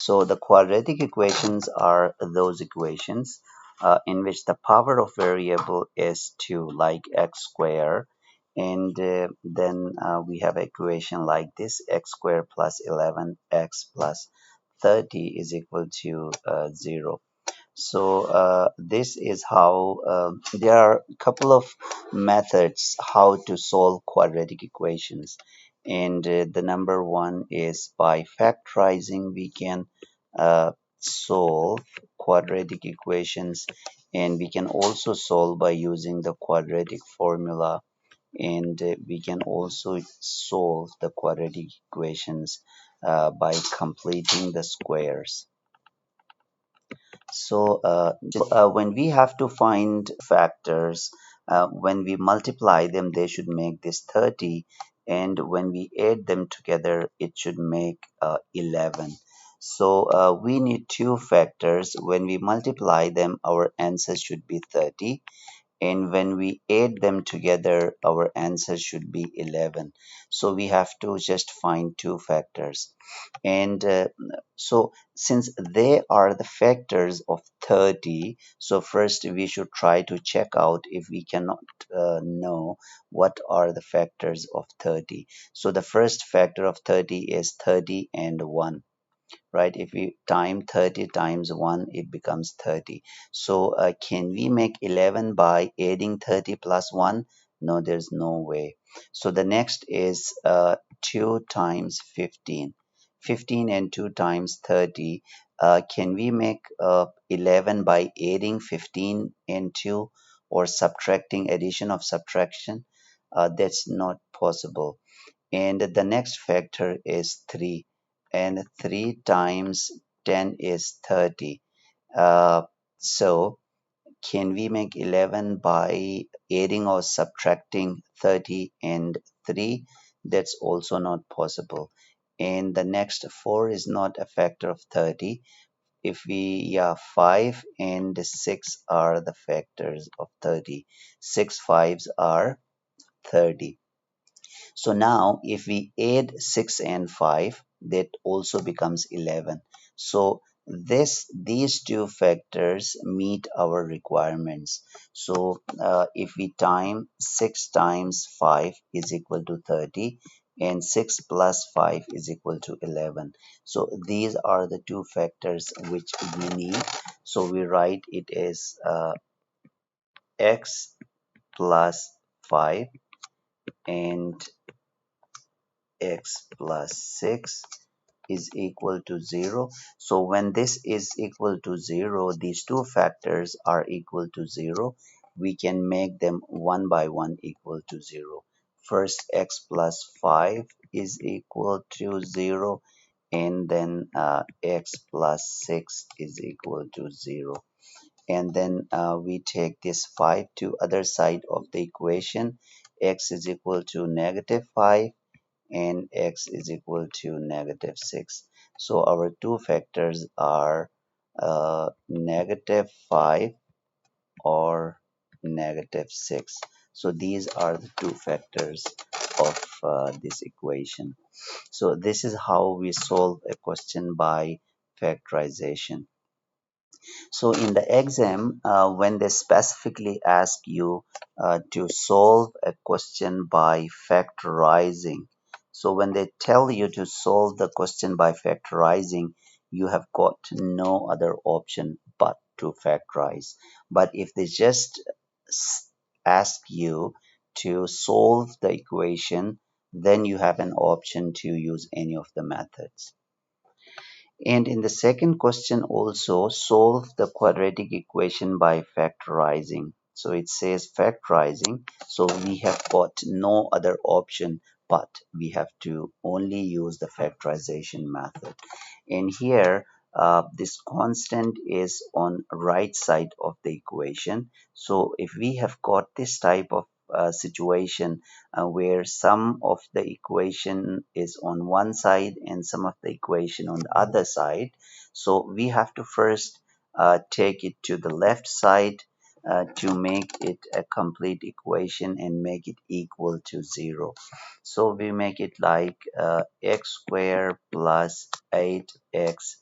So the quadratic equations are those equations in which the power of variable is 2, like x square, and then we have equation like this: x square plus 11x plus 30 is equal to 0. So this is how there are a couple of methods how to solve quadratic equations, and the number one is by factorizing. We can solve quadratic equations, and we can also solve by using the quadratic formula, and we can also solve the quadratic equations by completing the squares. So when we have to find factors, when we multiply them, they should make this 30, and when we add them together, it should make 11. So we need two factors. When we multiply them, our answer should be 30, and when we add them together, our answer should be 11. So we have to just find two factors, and so since they are the factors of 30, so first we should try to check out if we cannot know what are the factors of 30. So the first factor of 30 is 30 and 1, right? If we time 30 times 1, it becomes 30. So can we make 11 by adding 30 plus 1? No, there's no way. So the next is 2 times 15. 15 and 2 times 30. Can we make 11 by adding 15 and 2, or subtracting addition of subtraction? That's not possible. And the next factor is 3, and 3 times 10 is 30. So can we make 11 by adding or subtracting 30 and 3? That's also not possible. And the next 4 is not a factor of 30. If we, yeah, 5 and 6 are the factors of 30. 6 fives are 30. So now if we add 6 and 5, that also becomes 11. So these two factors meet our requirements. So if we time 6 times 5 is equal to 30, and 6 plus 5 is equal to 11. So these are the two factors which we need. So we write it as x plus 5 and x plus 6 is equal to 0. So when this is equal to 0, these two factors are equal to 0. We can make them one by one equal to 0. First, x plus 5 is equal to 0, and then x plus 6 is equal to 0. And then we take this 5 to other side of the equation. X is equal to negative 5, and x is equal to negative 6. So our two factors are negative 5 or negative 6. So these are the two factors of this equation. So this is how we solve a question by factorization. So in the exam, when they specifically ask you to solve a question by factorizing, so when they tell you to solve the question by factorizing, you have got no other option but to factorize. But if they just ask you to solve the equation, then you have an option to use any of the methods. And in the second question also, solve the quadratic equation by factorizing. So it says factorizing. So we have got no other option, but we have to only use the factorization method. And here, this constant is on right side of the equation. So if we have got this type of situation where some of the equation is on one side and some of the equation on the other side, so we have to first take it to the left side to make it a complete equation and make it equal to 0. So we make it like x squared plus 8x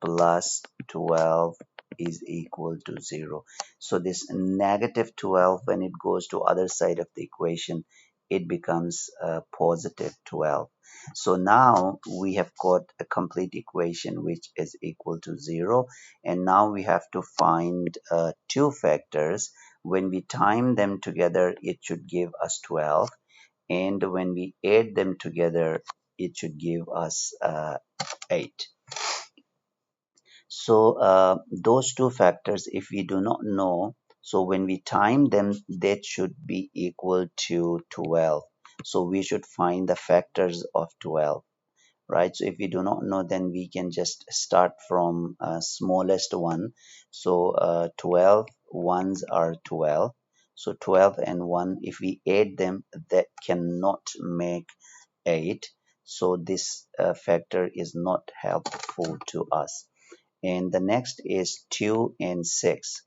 plus 12 is equal to 0. So this negative 12, when it goes to other side of the equation, it becomes positive 12. So now we have got a complete equation which is equal to 0, and now we have to find two factors. When we time them together, it should give us 12, and when we add them together, it should give us 8. So those two factors, if we do not know, so when we time them, that should be equal to 12. So we should find the factors of 12, right? So if we do not know, then we can just start from smallest one. So 12 ones are 12. So 12 and 1, if we add them, that cannot make 8. So this factor is not helpful to us. And the next is 2 and 6.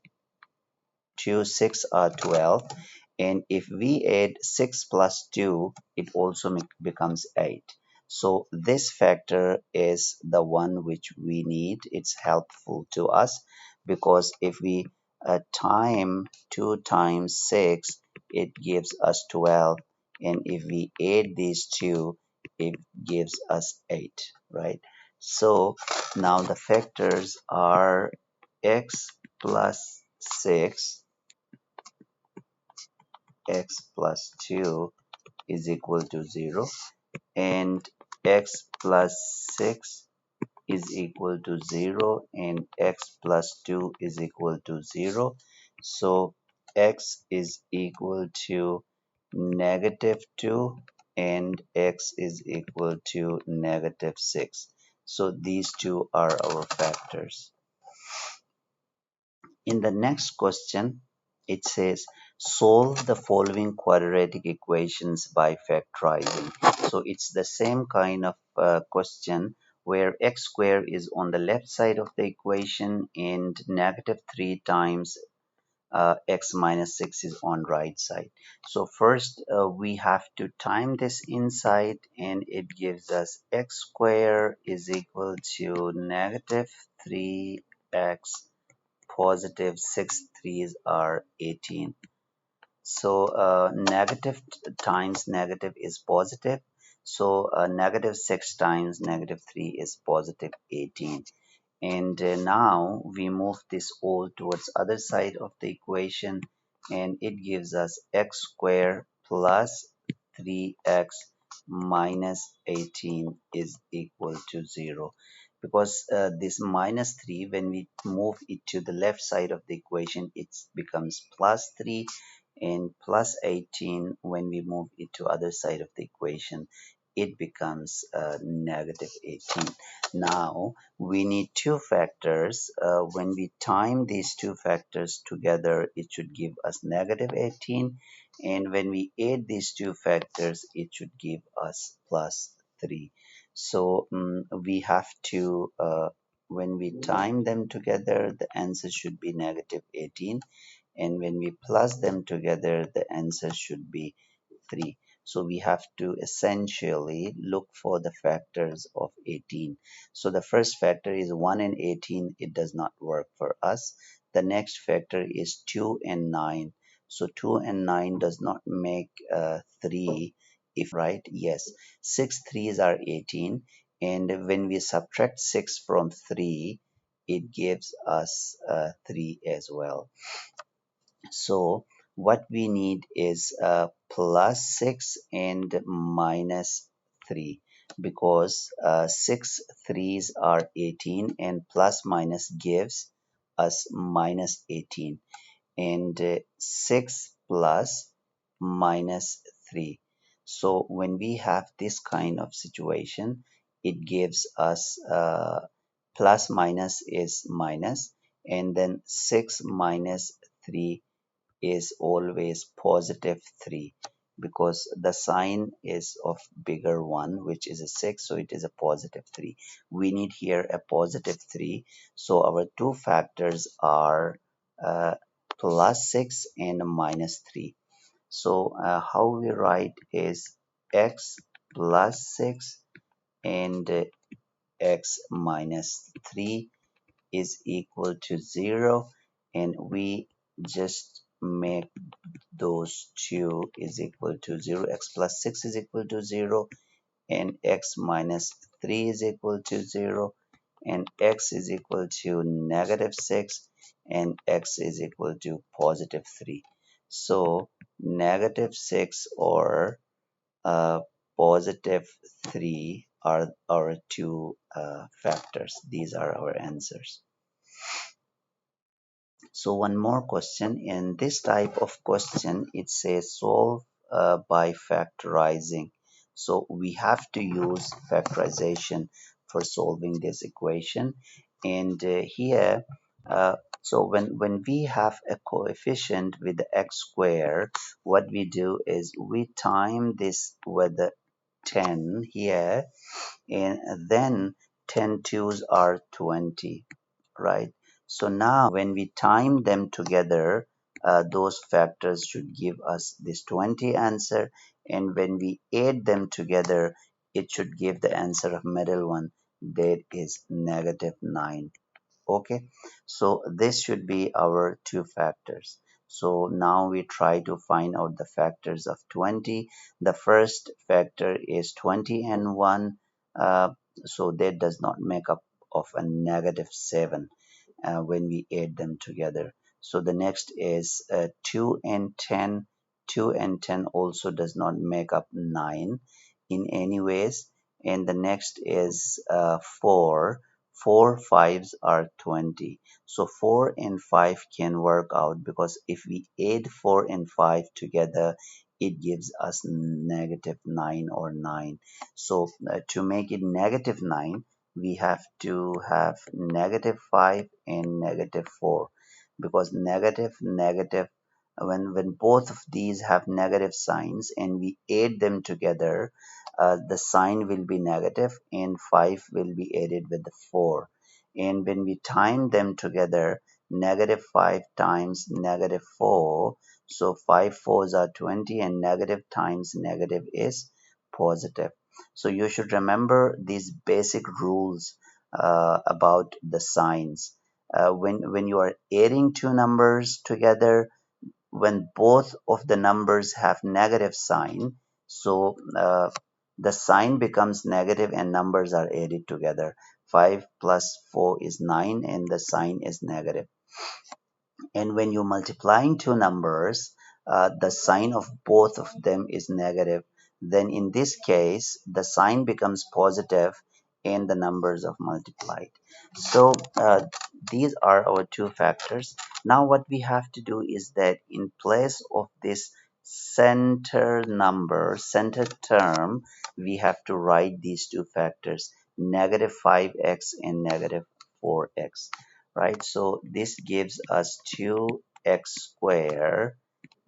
2, 6 are 12, and if we add 6 plus 2, it also becomes 8. So this factor is the one which we need. It's helpful to us because if we time 2 times 6, it gives us 12, and if we add these two, it gives us 8, right? So now the factors are x plus 6, x plus 2 is equal to 0, and x plus 6 is equal to 0, and x plus 2 is equal to 0. So x is equal to negative 2, and x is equal to negative 6. So these two are our factors. In the next question, it says solve the following quadratic equations by factorizing. So it's the same kind of question where x squared is on the left side of the equation and negative 3 times x minus 6 is on right side. So first we have to time this inside, and it gives us x squared is equal to negative 3x positive 6 threes are 18. So negative times negative is positive. So negative 6 times negative 3 is positive 18. And now we move this all towards other side of the equation, and it gives us x squared plus 3x minus 18 is equal to 0, because this minus 3, when we move it to the left side of the equation, it becomes plus 3, and plus 18, when we move it to other side of the equation, it becomes negative 18. Now we need two factors. When we time these two factors together, it should give us negative 18, and when we add these two factors, it should give us plus 3. So we have to, when we time them together, the answer should be negative 18, and when we plus them together, the answer should be 3. So we have to essentially look for the factors of 18. So the first factor is 1 and 18. It does not work for us. The next factor is 2 and 9. So 2 and 9 does not make 3. If right, yes. 6 threes are 18. And when we subtract 6 from 3, it gives us 3 as well. So what we need is plus 6 and minus 3, because 6 threes are 18, and plus minus gives us minus 18, and 6 plus minus 3. So when we have this kind of situation, it gives us plus minus is minus, and then 6 minus 3 is always positive 3, because the sign is of bigger one, which is a 6, so it is a positive 3. We need here a positive 3. So our two factors are uh, plus 6 and minus 3. So how we write is x plus 6 and x minus 3 is equal to 0, and we just make those two is equal to 0. X plus 6 is equal to 0, and x minus 3 is equal to 0, and x is equal to negative 6, and x is equal to positive 3. So negative 6 or positive 3 are our two factors. These are our answers. So one more question. In this type of question, it says solve by factorizing. So we have to use factorization for solving this equation. And here, so when we have a coefficient with the x square, what we do is we time this with the 10 here, and then 10 twos are 20, right? So now when we time them together, those factors should give us this 20 answer, and when we add them together, it should give the answer of middle one, that is negative 9. Okay, so this should be our two factors. So now we try to find out the factors of 20. The first factor is 20 and 1, uh, so that does not make up of a negative 7 when we add them together. So the next is 2 and 10. 2 and 10 also does not make up 9 in any ways. And the next is 4. 4 fives are 20. So 4 and 5 can work out, because if we add 4 and 5 together, it gives us negative 9 or 9. So to make it negative 9, we have to have negative 5 and negative 4, because negative, when both of these have negative signs and we add them together, the sign will be negative and 5 will be added with the 4, and when we time them together, negative 5 times negative 4, so 5 fours are 20, and negative times negative is positive. So you should remember these basic rules about the signs. When you are adding two numbers together, when both of the numbers have negative sign, so the sign becomes negative and numbers are added together. 5 plus 4 is 9, and the sign is negative. And when you multiplying two numbers, the sign of both of them is negative. Then in this case, the sign becomes positive and the numbers are multiplied. So these are our two factors. Now what we have to do is that in place of this center number, center term, we have to write these two factors, negative 5x and negative 4x, right? So this gives us 2x squared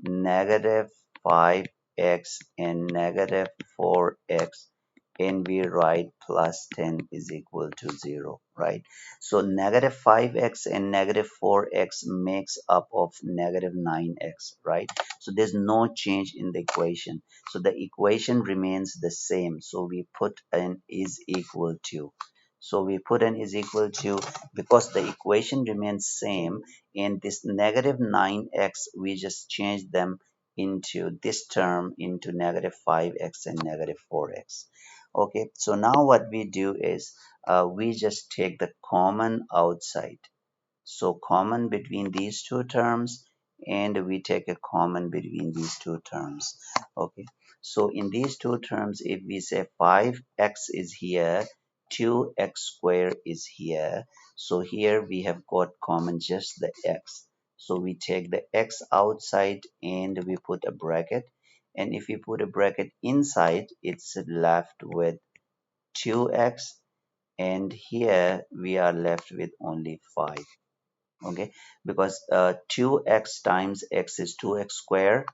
negative 5x and negative 4x, and we write plus 10 is equal to 0, right? So negative 5x and negative 4x makes up of negative 9x, right? So there's no change in the equation. So the equation remains the same. So we put an is equal to. So we put an is equal to, because the equation remains same, and this negative 9x, we just change them into this term into negative 5x and negative 4x. Okay, so now what we do is we just take the common outside. So common between these two terms, and we take a common between these two terms. Okay, so in these two terms, if we say 5x is here, 2x squared is here, so here we have got common just the x. So we take the x outside and we put a bracket, and if we put a bracket inside, it's left with 2x, and here we are left with only 5. Okay, because 2x times x is 2x squared,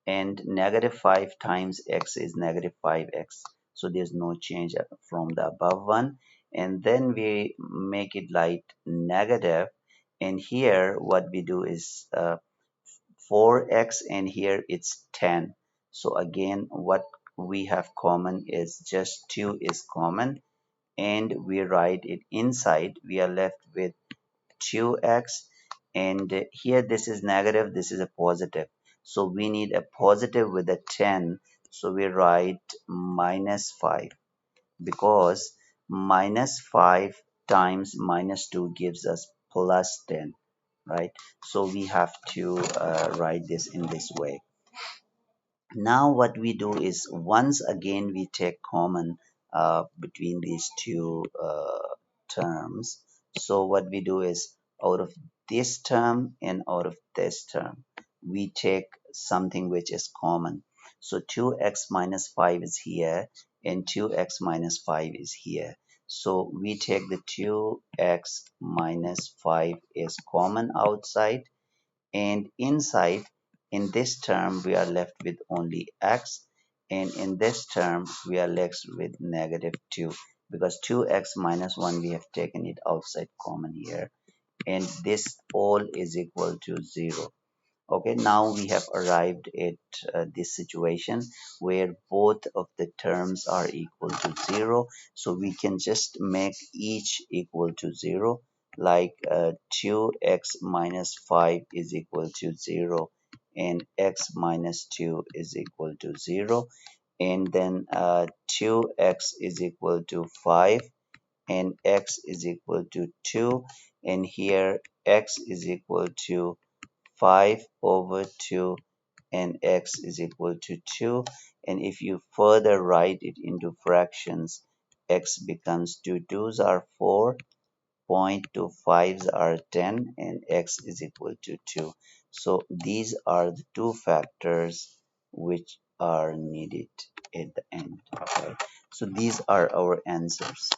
and negative 5 times x is negative 5x, so there's no change from the above one. And then we make it like negative, and here what we do is 4x, and here it's 10. So again, what we have common is just 2 is common, and we write it inside, we are left with 2x, and here this is negative, this is a positive. So we need a positive with a 10. So we write minus 5, because minus 5 times minus 2 gives us plus 10, right? So we have to write this in this way. Now what we do is, once again we take common between these two terms. So what we do is, out of this term and out of this term, we take something which is common. So 2x minus 5 is here and 2x minus 5 is here. So we take the 2x minus 5 is common outside, and inside, in this term we are left with only x, and in this term we are left with negative 2, because 2x minus 1 we have taken it outside common here, and this all is equal to 0. Okay, now we have arrived at this situation where both of the terms are equal to 0. So we can just make each equal to 0, like 2x minus 5 is equal to 0, and x minus 2 is equal to 0, and then 2x is equal to 5, and x is equal to 2, and here x is equal to 5 over 2, and x is equal to 2. And if you further write it into fractions, x becomes 2 2s are 4, 0.25s are 10, and x is equal to 2. So these are the two factors which are needed at the end. Okay? So these are our answers.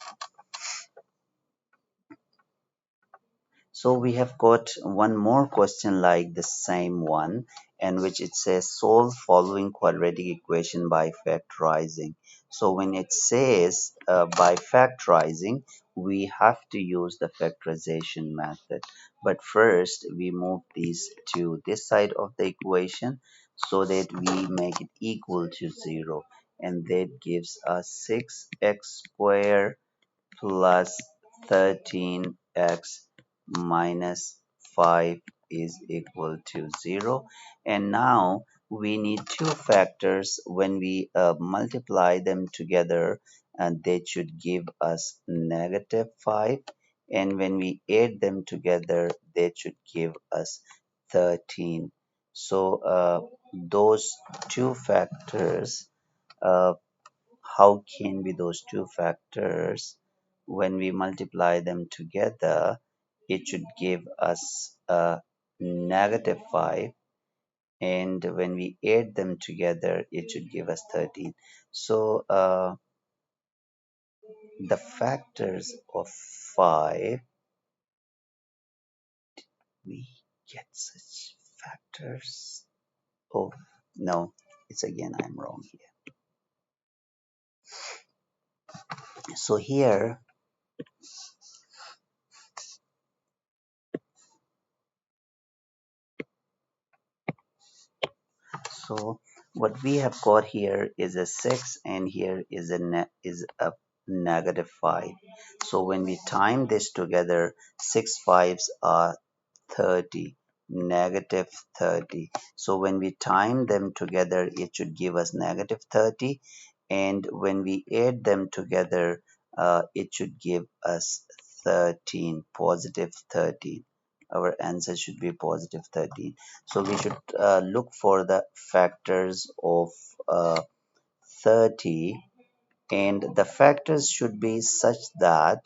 So we have got one more question like the same one, and which it says, solve following quadratic equation by factorizing. So when it says by factorizing, we have to use the factorization method. But first we move these to this side of the equation so that we make it equal to 0, and that gives us 6x squared plus 13x minus 5 is equal to 0. And now we need two factors. When we multiply them together, and they should give us negative 5, and when we add them together they should give us 13. So those two factors, uh, how can be those two factors, when we multiply them together it should give us a negative 5, and when we add them together it should give us 13. So the factors of 5, we get such factors. Oh no, it's again I'm wrong here. So here, so what we have got here is a 6, and here is a negative 5. So when we time this together, 6 fives are 30, negative 30. So when we time them together, it should give us negative 30, and when we add them together, it should give us 13, positive 13. Our answer should be positive 13. So we should look for the factors of 30, and the factors should be such that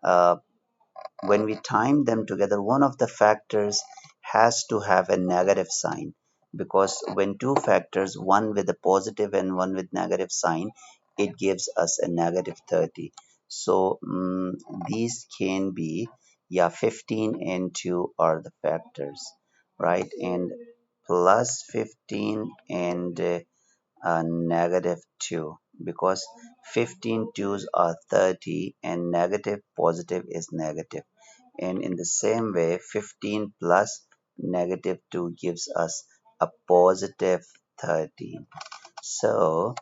uh, when we time them together, one of the factors has to have a negative sign, because when two factors, one with a positive and one with negative sign, it gives us a negative 30. So these can be, yeah, 15 and 2 are the factors, right? And plus 15 and negative 2, because 15 twos are 30, and negative positive is negative. And in the same way, 15 plus negative 2 gives us a positive 13. So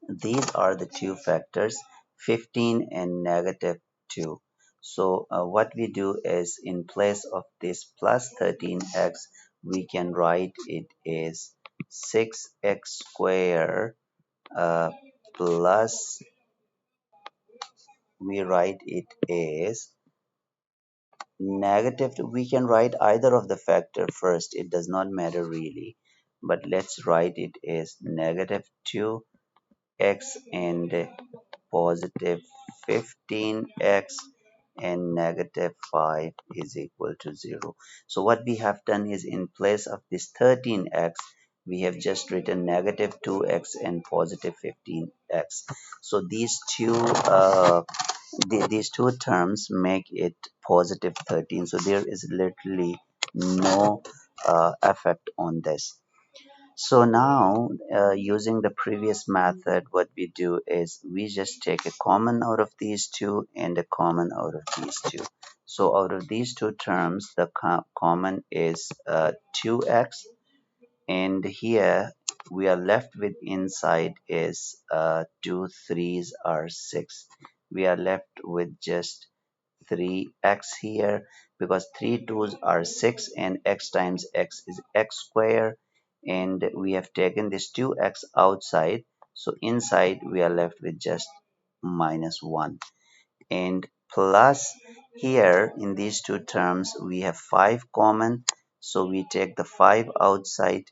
these are the two factors, 15 and negative 2. So what we do is, in place of this plus 13x, we can write it is 6x square plus, we write it is negative. We can write either of the factor first, it does not matter really, but let's write it as negative 2x and positive 15x and negative 5 is equal to 0. So what we have done is, in place of this 13x, we have just written negative 2x and positive 15x. So these two terms make it positive 13. So there is literally no effect on this. So now, using the previous method, what we do is we just take a common out of these two and a common out of these two. So out of these two terms, the common is 2x, and here we are left with inside is 2 threes are 6. We are left with just 3x here, because 3 twos are 6 and x times x is x square, and we have taken this 2x outside, so inside we are left with just minus 1, and plus here in these two terms we have 5 common, so we take the 5 outside,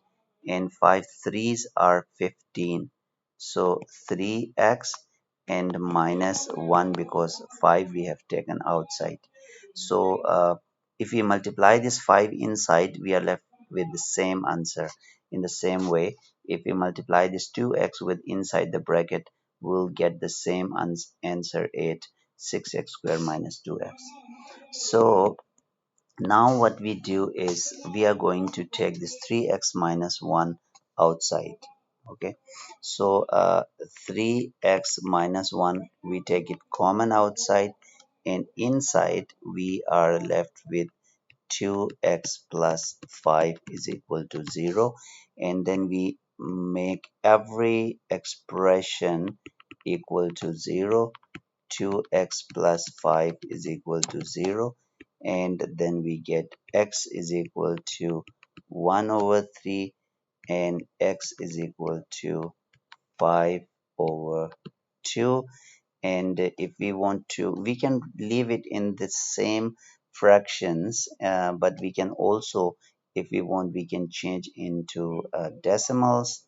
and 5 threes are 15, so 3x and minus 1, because 5 we have taken outside. So if we multiply this 5 inside, we are left with the same answer. In the same way, if we multiply this 2x with inside the bracket, we'll get the same answer, 8, 6x squared minus 2x. So now what we do is, we are going to take this 3x minus 1 outside. Okay, so 3x minus 1, we take it common outside, and inside we are left with 2x plus 5 is equal to 0, and then we make every expression equal to 0. 2x plus 5 is equal to 0, and then we get x is equal to 1 over 3 and x is equal to 5 over 2. And if we want to, we can leave it in the same fractions, but we can also, if we want, we can change into decimals.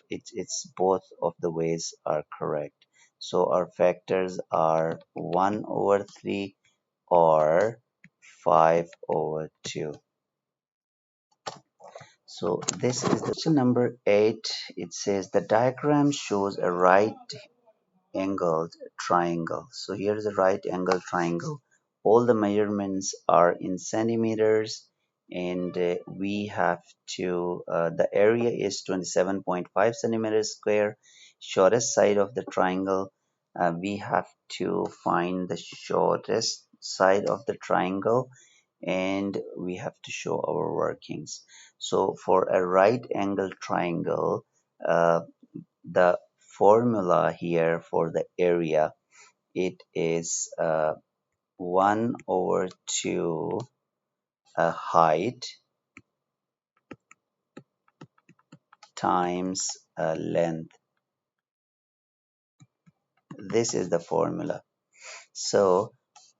It's both of the ways are correct. So our factors are 1 over 3 or 5 over 2. So this is the question number 8. It says the diagram shows a right angled triangle. So here's a right angle triangle. All the measurements are in centimeters, and we have to, the area is 27.5 centimeters square. Shortest side of the triangle, we have to find the shortest side of the triangle, and we have to show our workings. So for a right angle triangle, the formula here for the area, it is 1 over 2 height times length. This is the formula. So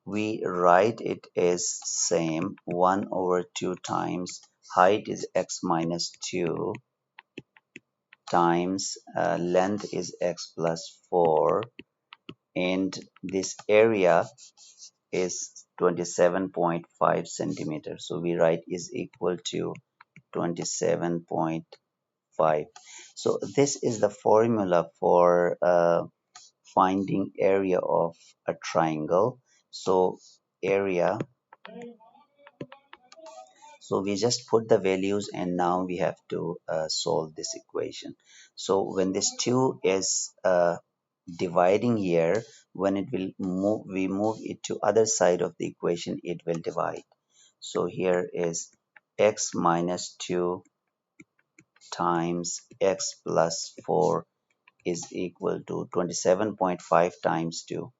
we write it as same, 1 over 2 times height is x minus 2 times length is x plus 4, and this area is 27.5 centimeters. So we write is equal to 27.5. So this is the formula for finding area of a triangle. So area, so we just put the values, and now we have to solve this equation. So when this 2 is dividing here, when it will move, we move it to other side of the equation, it will divide. So here is x minus 2 times x plus 4 is equal to 27.5 times 2.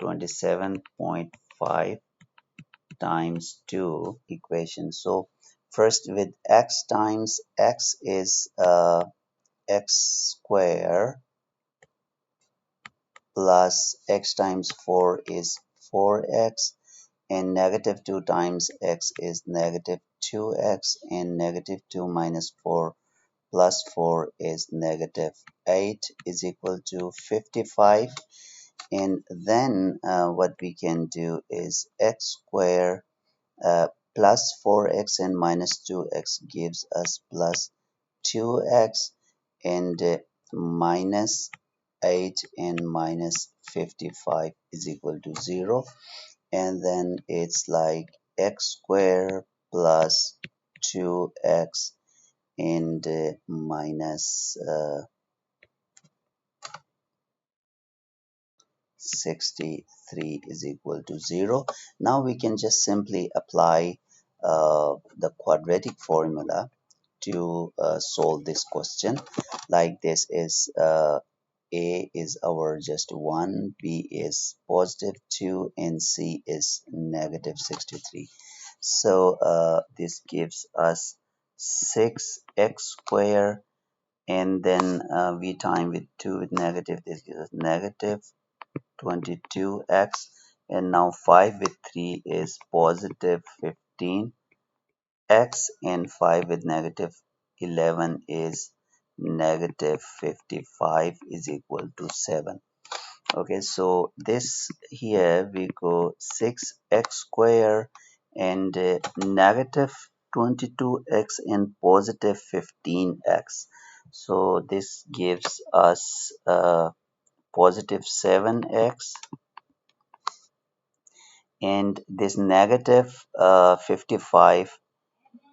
27.5 times 2 equation. So first with x times x is x square plus x times 4 is 4x, and negative 2 times x is negative 2x, and negative 2 minus 4 plus 4 is negative 8 is equal to 55. And then what we can do is x square plus 4x and minus 2x gives us plus 2x, and minus 8 and minus 55 is equal to 0. And then it's like x square plus 2x and minus 63 is equal to 0. Now we can just simply apply the quadratic formula to solve this question. Like this is a is our just 1, b is positive 2, and c is negative 63. So this gives us 6x square, and then we time with 2 with negative, this gives us negative 22x, and now 5 with 3 is positive 15x, and 5 with negative 11 is negative 55 is equal to 7. Okay, so this here we go 6x square and negative 22x and positive 15x. So this gives us positive 7x, and this negative 55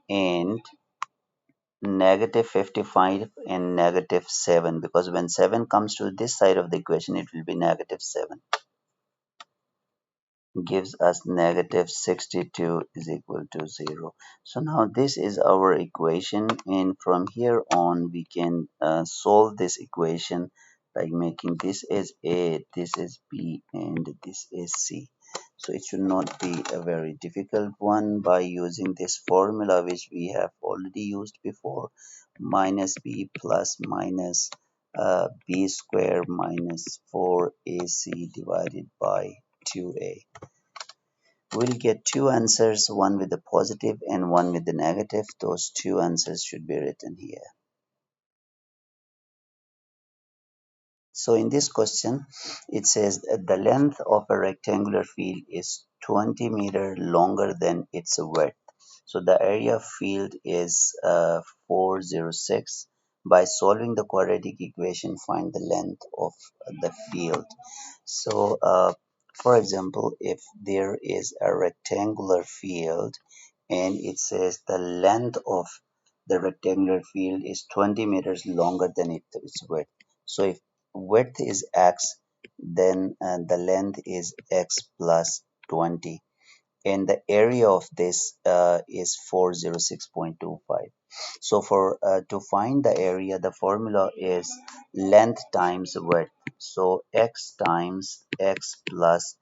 and negative 55 and negative 7, because when 7 comes to this side of the equation it will be negative 7, gives us negative 62 is equal to 0. So now this is our equation, and from here on we can solve this equation by making this is A, this is B, and this is C. So it should not be a very difficult one by using this formula which we have already used before: minus B plus minus B square minus 4AC divided by 2A. We'll get two answers, one with the positive and one with the negative. Those two answers should be written here. So in this question, it says that the length of a rectangular field is 20 meter longer than its width. So the area of field is 406. By solving the quadratic equation, find the length of the field. So for example, if there is a rectangular field and it says the length of the rectangular field is 20 meters longer than its width. So if width is x, then the length is x plus 20, and the area of this is 406.25. So for to find the area, the formula is length times width. So x times x plus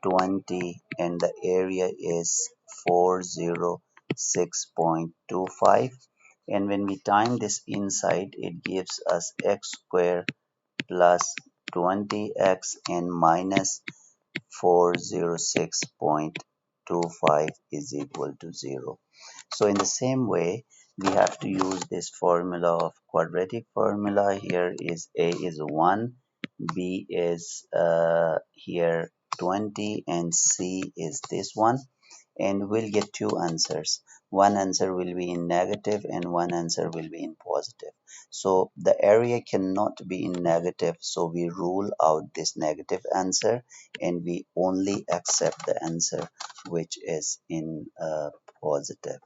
20, and the area is 406.25. And when we time this inside, it gives us x square plus 20x and minus 406.25 is equal to 0. So in the same way, we have to use this formula of quadratic formula. Here is A is 1, B is here 20, and C is this one, and we'll get two answers. One answer will be in negative and one answer will be in positive. So the area cannot be in negative, so we rule out this negative answer and we only accept the answer which is in positive.